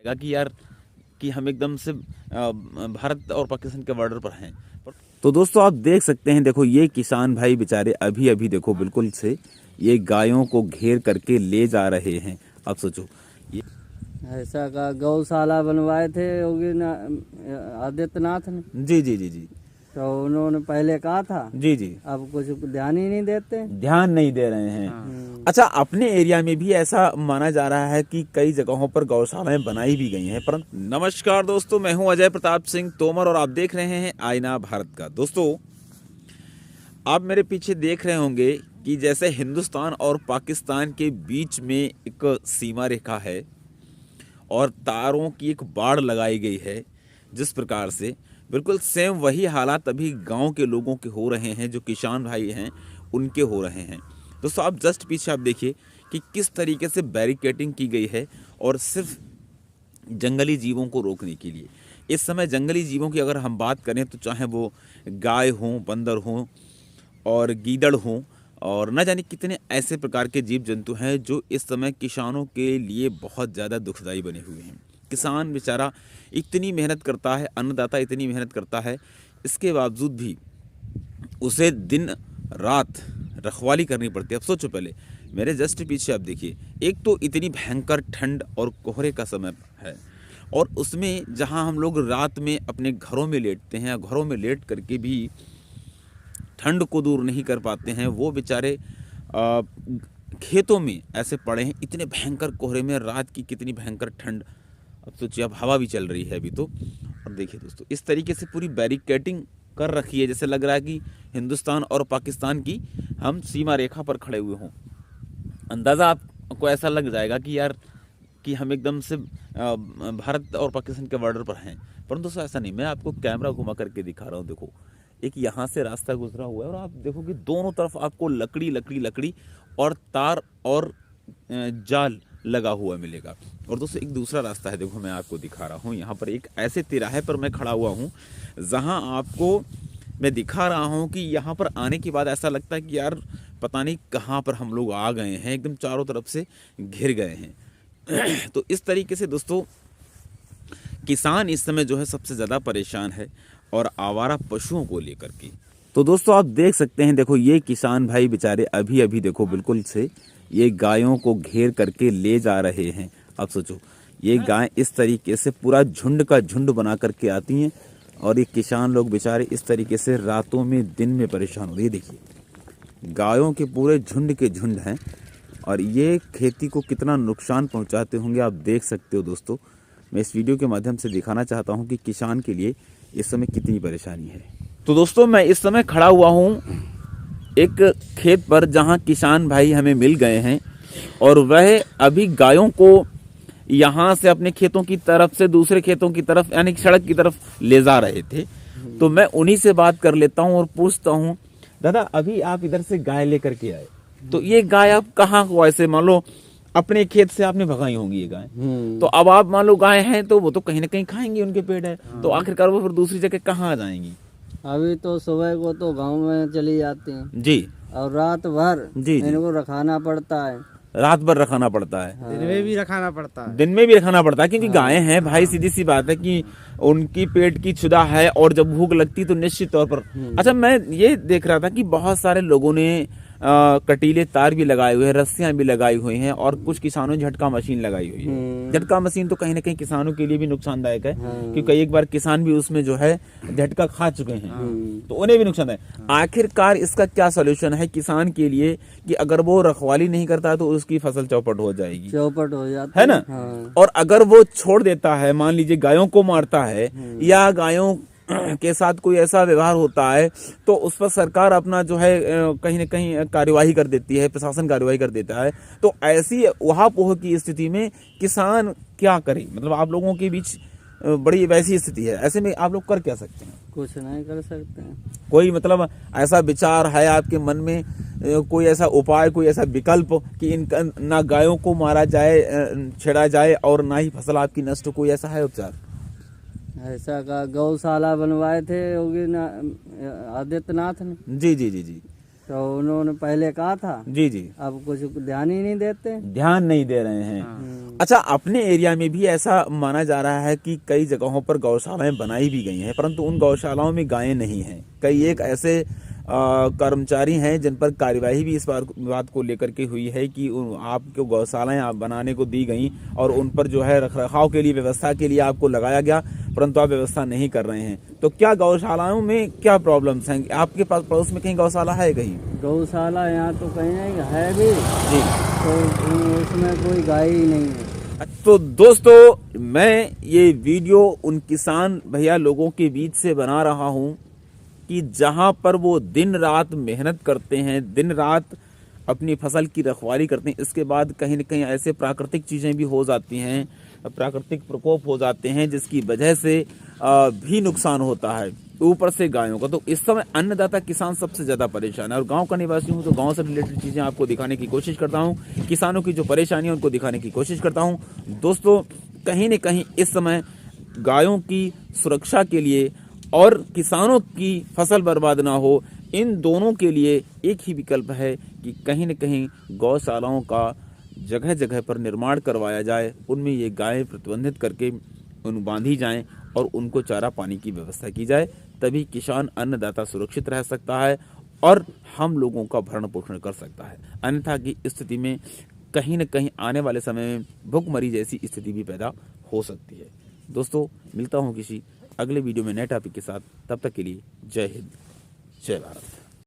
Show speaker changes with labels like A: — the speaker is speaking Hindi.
A: लगा कि यार कि हम एकदम से भारत और पाकिस्तान के बॉर्डर पर हैं। तो दोस्तों आप देख सकते हैं, देखो ये किसान भाई बेचारे अभी अभी देखो बिल्कुल से ये गायों को घेर करके ले जा रहे हैं। अब सोचो ये
B: ऐसा का गौशाला बनवाए थे योगी आदित्यनाथ ने।
A: जी जी जी जी
B: तो उन्होंने पहले कहा था,
A: जी जी
B: अब कुछ ध्यान ही नहीं देते।
A: ध्यान नहीं दे रहे हैं। अच्छा, अपने एरिया में भी ऐसा माना जा रहा है कि कई जगहों पर गौशालाएं बनाई भी गई हैं। परंतु नमस्कार दोस्तों, मैं हूं अजय प्रताप सिंह तोमर और आप देख रहे हैं आईना भारत का। दोस्तों आप मेरे पीछे देख रहे होंगे कि जैसे हिंदुस्तान और पाकिस्तान के बीच में एक सीमा रेखा है और तारों की एक बाड़ लगाई गई है, जिस प्रकार से बिल्कुल सेम वही हालात अभी गांव के लोगों के हो रहे हैं, जो किसान भाई हैं उनके हो रहे हैं। दोस्तों आप जस्ट पीछे आप देखिए कि किस तरीके से बैरिकेडिंग की गई है और सिर्फ जंगली जीवों को रोकने के लिए। इस समय जंगली जीवों की अगर हम बात करें तो चाहे वो गाय हों, बंदर हों और गीदड़ हों और न जाने कितने ऐसे प्रकार के जीव जंतु हैं जो इस समय किसानों के लिए बहुत ज़्यादा दुखदाई बने हुए हैं। किसान बेचारा इतनी मेहनत करता है, अन्नदाता इतनी मेहनत करता है, इसके बावजूद भी उसे दिन रात रखवाली करनी पड़ती है। अब सोचो, पहले मेरे जस्ट पीछे आप देखिए, एक तो इतनी भयंकर ठंड और कोहरे का समय है और उसमें जहां हम लोग रात में अपने घरों में लेटते हैं, घरों में लेट करके भी ठंड को दूर नहीं कर पाते हैं, वो बेचारे खेतों में ऐसे पड़े हैं इतने भयंकर कोहरे में, रात की कितनी भयंकर ठंड। अब सोचिए, अब हवा भी चल रही है अभी तो। और देखिए दोस्तों, इस तरीके से पूरी बैरिकेडिंग कर रखी है, जैसे लग रहा है कि हिंदुस्तान और पाकिस्तान की हम सीमा रेखा पर खड़े हुए हों। अंदाज़ा आपको ऐसा लग जाएगा कि यार कि हम एकदम से भारत और पाकिस्तान के बॉर्डर पर हैं। परंतु दोस्तों ऐसा नहीं, मैं आपको कैमरा घुमा करके दिखा रहा हूँ। देखो एक यहाँ से रास्ता गुजरा हुआ है और आप देखो कि दोनों तरफ आपको लकड़ी लकड़ी लकड़ी और तार और जाल लगा हुआ मिलेगा। और दोस्तों एक दूसरा रास्ता है, देखो मैं आपको दिखा रहा हूँ। यहाँ पर एक ऐसे तिराहे पर मैं खड़ा हुआ हूँ जहाँ आपको मैं दिखा रहा हूँ कि यहाँ पर आने के बाद ऐसा लगता है कि यार पता नहीं कहाँ पर हम लोग आ गए हैं, एकदम चारों तरफ से घिर गए हैं। तो इस तरीके से दोस्तों किसान इस समय जो है सबसे ज़्यादा परेशान है और आवारा पशुओं को लेकर के। तो दोस्तों आप देख सकते हैं, देखो ये किसान भाई बेचारे अभी अभी देखो बिल्कुल से ये गायों को घेर करके ले जा रहे हैं। अब सोचो, ये गाय इस तरीके से पूरा झुंड का झुंड बना करके आती हैं और ये किसान लोग बेचारे इस तरीके से रातों में दिन में परेशान हो रही है। देखिए गायों के पूरे झुंड के झुंड हैं और ये खेती को कितना नुकसान पहुंचाते होंगे आप देख सकते हो। दोस्तों मैं इस वीडियो के माध्यम से दिखाना चाहता हूं कि किसान के लिए इस समय कितनी परेशानी है। तो दोस्तों मैं इस समय खड़ा हुआ हूं एक खेत पर जहां किसान भाई हमें मिल गए हैं और वह अभी गायों को यहां से अपने खेतों की तरफ से दूसरे खेतों की तरफ यानी सड़क की तरफ ले जा रहे थे। तो मैं उन्हीं से बात कर लेता हूं और पूछता हूं, दादा अभी आप इधर से गाय लेकर के आए, तो ये गाय आप कहाँ को ऐसे मान लो अपने खेत से आपने भगाई होंगी ये गाय, तो अब आप मान लो गाय हैं तो वो तो कहीं ना कहीं खाएंगी, उनके पेट है, तो आखिरकार वो फिर दूसरी जगह कहाँ आ जाएंगी?
B: अभी तो सुबह को तो गांव में चली जाती हैं
A: जी,
B: और रात भर
A: जी जी
B: इनको रखाना पड़ता है।
A: रात भर रखाना पड़ता है,
C: दिन में भी रखाना पड़ता है,
A: दिन में भी रखाना पड़ता है, क्योंकि गायें हैं भाई, सीधी सी बात है कि उनकी पेट की क्षुधा है और जब भूख लगती तो निश्चित तौर पर। अच्छा, मैं ये देख रहा था कि बहुत सारे लोगों ने कटीले तार भी लगाए हुए हैं, रस्सियां भी लगाई हुई हैं और कुछ किसानों ने झटका मशीन लगाई हुई है। झटका मशीन तो कहीं ना कहीं किसानों के लिए भी नुकसानदायक है, क्योंकि एक बार किसान भी उसमें जो है झटका खा चुके हैं, तो उन्हें भी नुकसान है। आखिरकार इसका क्या सोल्यूशन है किसान के लिए कि अगर वो रखवाली नहीं करता है तो उसकी फसल चौपट हो जाएगी,
B: चौपट हो जाती
A: है ना। और अगर वो छोड़ देता है, मान लीजिए गायों को मारता है या गायों के साथ कोई ऐसा व्यवहार होता है, तो उस पर सरकार अपना जो है कहीं न कहीं कार्यवाही कर देती है, प्रशासन कार्यवाही कर देता है। तो ऐसी उहापोह की स्थिति में किसान क्या करे? मतलब आप लोगों के बीच बड़ी वैसी स्थिति है, ऐसे में आप लोग कर क्या सकते हैं?
B: कुछ नहीं कर सकते हैं।
A: कोई मतलब ऐसा विचार है आपके मन में, कोई ऐसा उपाय, कोई ऐसा विकल्प कि इनका ना गायों को मारा जाए, छेड़ा जाए और ना ही फसल आपकी नष्ट हो, कोई ऐसा है उपचार?
B: ऐसा का गौशाला बनवाए थे योगी आदित्यनाथ ने।
A: जी जी जी जी
B: तो उन्होंने पहले कहा था,
A: जी जी,
B: अब कुछ ध्यान ही नहीं देते।
A: ध्यान नहीं दे रहे हैं। अच्छा, अपने एरिया में भी ऐसा माना जा रहा है कि कई जगहों पर गौशालाएं बनाई भी गई हैं, परंतु उन गौशालाओं में गायें नहीं हैं। कई एक ऐसे कर्मचारी हैं जिन पर कार्यवाही भी इस बात को लेकर के हुई है कि आपको गौशालाएं आप बनाने को दी गई और उन पर जो है रखरखाव के लिए, व्यवस्था के लिए आपको लगाया गया, परंतु आप व्यवस्था नहीं कर रहे हैं। तो क्या गौशालाओं में क्या प्रॉब्लम्स हैं? आपके पास पड़ोस में कहीं गौशाला है? कहीं
B: गौशाला यहाँ तो कहीं नहीं है भी,
A: जी,
B: तो उसमें कोई गाय ही नहीं है।
A: तो दोस्तों, मैं ये वीडियो उन किसान भैया लोगों के बीच से बना रहा हूँ कि जहां पर वो दिन रात मेहनत करते हैं, दिन रात अपनी फसल की रखवाली करते हैं, इसके बाद कहीं न कहीं ऐसे प्राकृतिक चीज़ें भी हो जाती हैं, प्राकृतिक प्रकोप हो जाते हैं जिसकी वजह से भी नुकसान होता है, ऊपर से गायों का। तो इस समय अन्नदाता किसान सबसे ज़्यादा परेशान है। और गांव का निवासी हूं तो गांव से रिलेटेड चीज़ें आपको दिखाने की कोशिश करता हूं, किसानों की जो परेशानी है उनको दिखाने की कोशिश करता हूं। दोस्तों, कहीं न कहीं इस समय गायों की सुरक्षा के लिए और किसानों की फसल बर्बाद ना हो, इन दोनों के लिए एक ही विकल्प है कि कहीं न कहीं गौशालाओं का जगह जगह पर निर्माण करवाया जाए, उनमें ये गायें प्रतिबंधित करके उन बांधी जाएं और उनको चारा पानी की व्यवस्था की जाए। तभी किसान अन्नदाता सुरक्षित रह सकता है और हम लोगों का भरण पोषण कर सकता है। अन्यथा की स्थिति में कहीं न कहीं आने वाले समय में भुखमरी जैसी स्थिति भी पैदा हो सकती है। दोस्तों, मिलता हूँ किसी अगले वीडियो में नए टॉपिक के साथ। तब तक के लिए जय हिंद, जय भारत।